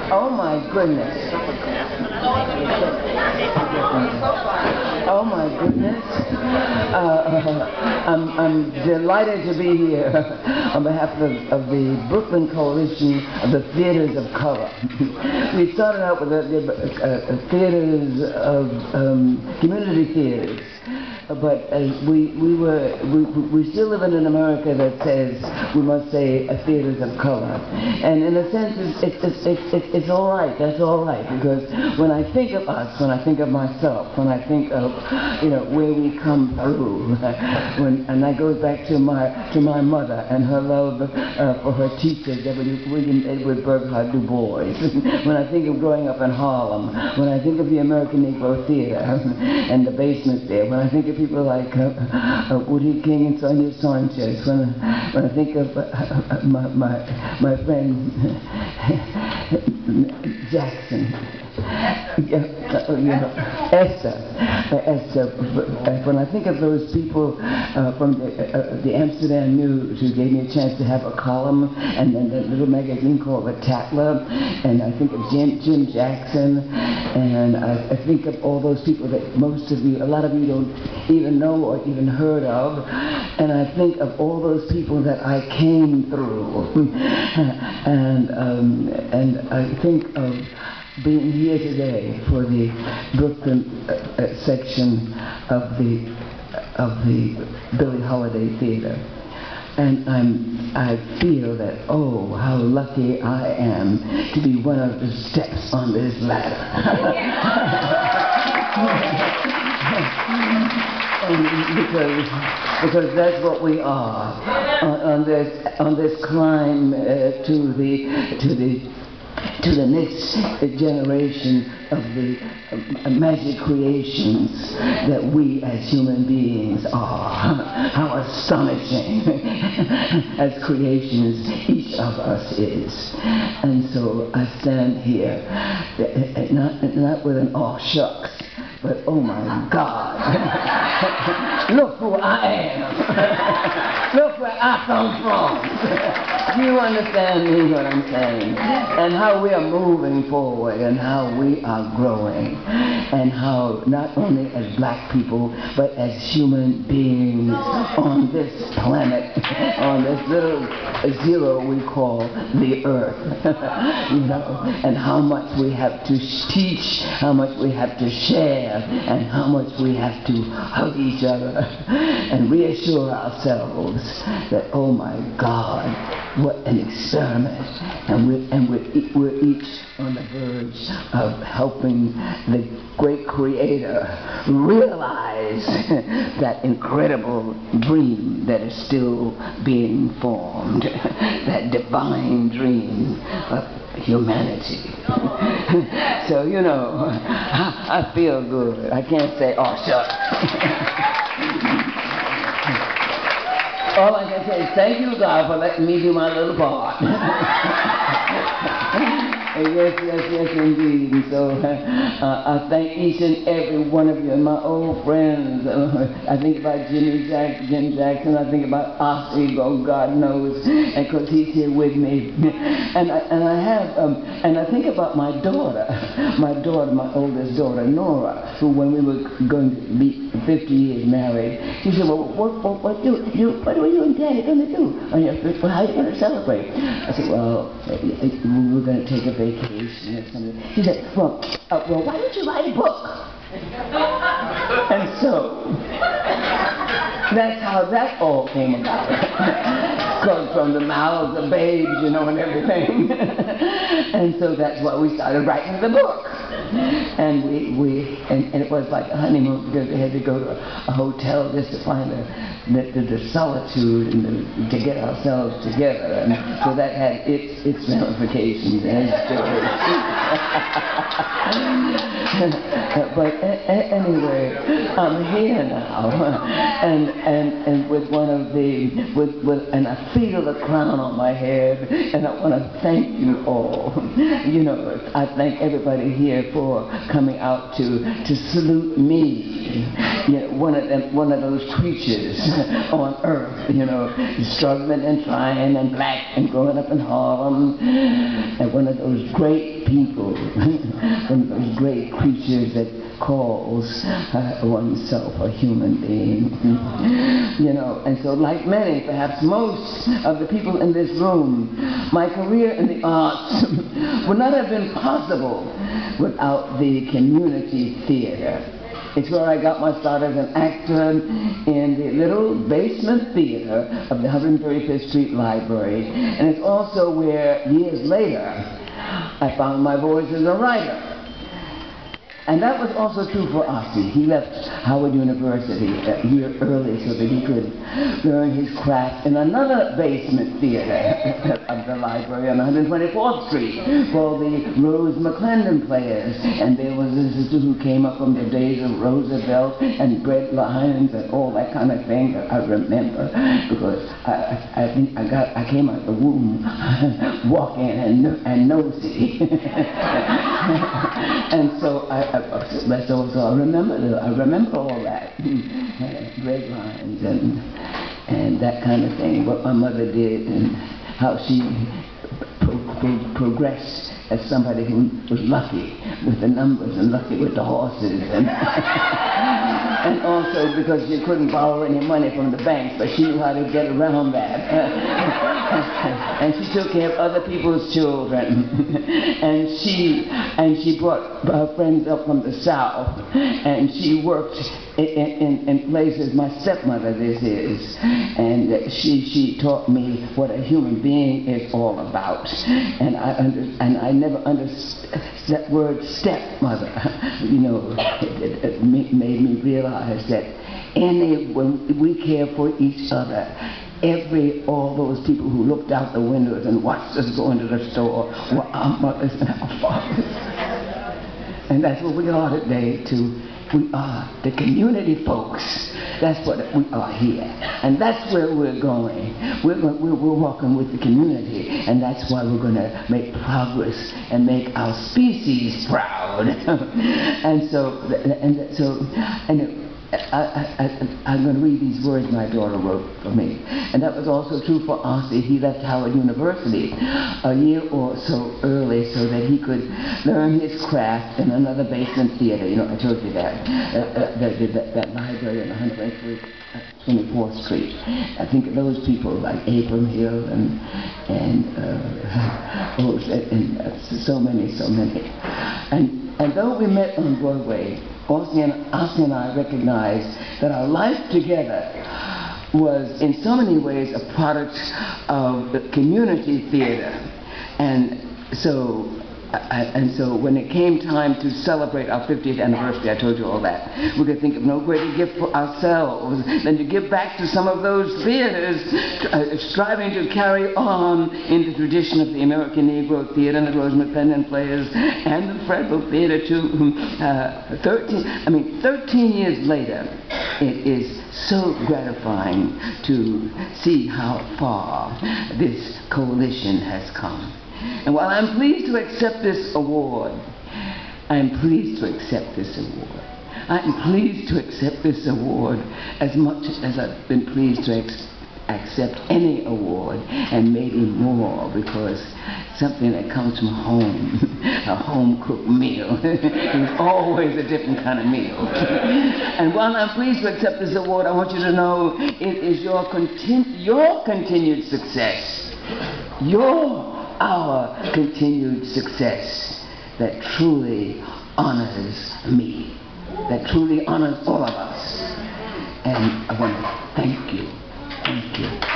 Oh my goodness. Oh my goodness. I'm delighted to be here on behalf of the Brooklyn Coalition of the Theaters of Color. We started out with the theaters of community theaters. But we still live in an America that says we must say theaters of color, and in a sense it's all right. That's all right, because when I think of us, when I think of myself, when I think of where we come through, and that goes back to my mother and her love for her teachers, William Edward Burghardt Du Bois. When I think of growing up in Harlem, when I think of the American Negro Theater and the basement there, when I think of people like Woody King and Sonia Sanchez, when I think of my friend Jackson, Esther. When I think of those people from the Amsterdam News who gave me a chance to have a column, and then that little magazine called The Tatler, and I think of Jim Jackson, and I think of all those people that a lot of you don't even know or even heard of, and I think of all those people that I came through, and I think of being here today for the Brooklyn section of the Billie Holiday Theater, and I feel that, oh, how lucky I am to be one of the steps on this ladder. Because that's what we are on this climb to the next generation of the magic creations that we as human beings are. How astonishing as creations each of us is. And so I stand here, not with an "oh shucks," but oh my God, look who I am. Look where I come from. Do you understand me, what I'm saying? And how we are moving forward, and how we are growing, and how not only as black people, but as human beings on this planet, on this little zero we call the earth, and how much we have to teach, how much we have to share, and how much we have to hug each other and reassure ourselves that, oh my God, what an experiment, and we're each on the verge of helping the great Creator realize that incredible dream that is still being formed, that divine dream of humanity. So, I feel good. I can't say, oh, shucks. All I can say is thank you, God, for letting me do my little part. Yes, indeed. And so I thank each and every one of you, and my old friends. I think about Jim Jackson. I think about Ossie, oh God knows, and because he's here with me. And I think about my daughter, my oldest daughter, Nora, who when we were going to be 50 years married, she said, well, what are you and Daddy going to do? How are you going to celebrate? I said, well, we're going to take a vacation or something. He said, well, why don't you write a book? And so, that's how that all came about. Because from the mouths of babes, and everything. And so that's why we started writing the book. And and it was like a honeymoon, because we had to go to a hotel just to find the solitude and to get ourselves together. And so that had its ramifications and stories. But anyway, I'm here now, and with one of the, and I feel the crown on my head, and I want to thank you all. You know, I thank everybody here for coming out to salute me. You know, one of those creatures on earth, you know, struggling and trying and black and growing up in Harlem, and one of those great people, one of those great creatures that calls oneself a human being. You know, and so like many, perhaps most of the people in this room, my career in the arts would not have been possible without the community theater. It's where I got my start as an actor in the little basement theater of the 135th Street Library. And it's also where, years later, I found my voice as a writer. And that was also true for Ossie. He left Howard University a year early so that he could learn his craft in another basement theater of the library on 124th Street called the Rose McClendon Players. And there was a sister who came up from the days of Roosevelt and bread lines and all that kind of thing that I remember, because I think I came out of the womb walking and nosy. And so I remember all that, bread lines and that kind of thing, what my mother did and how she progressed as somebody who was lucky with the numbers and lucky with the horses, and also because she couldn't borrow any money from the banks, but she knew how to get around that. And she took care of other people's children, and she brought her friends up from the South, and she worked in places, my stepmother this is, and she taught me what a human being is all about, and I never understood that word stepmother. You know, it made me realize that when we care for each other, all those people who looked out the windows and watched us go into the store were our mothers and our fathers. And that's what we are today, too. We are the community folks. That's what we are here. And that's where we're going. We're walking with the community. And that's why we're going to make progress and make our species proud. I'm going to read these words my daughter wrote for me. And that was also true for Ossie. He left Howard University a year or so early so that he could learn his craft in another basement theater. You know, I told you that. That library on 124th Street. I think of those people like Abram Hill and so many. And though we met on Broadway, Ossie and I recognized that our life together was in so many ways a product of the community theater. And so when it came time to celebrate our 50th anniversary, I told you all that, we could think of no greater gift for ourselves than to give back to some of those theaters, striving to carry on in the tradition of the American Negro Theater and the Rose McClendon Players and the Federal Theater too. 13 years later, it is so gratifying to see how far this coalition has come. And while I'm pleased to accept this award, I'm pleased to accept this award. I'm pleased to accept this award as much as I've been pleased to accept any award, and maybe more, because something that comes from home, a home-cooked meal, is always a different kind of meal. And while I'm pleased to accept this award, I want you to know it is your continued success, our continued success that truly honors me, that truly honors all of us. And I want to thank you. Thank you.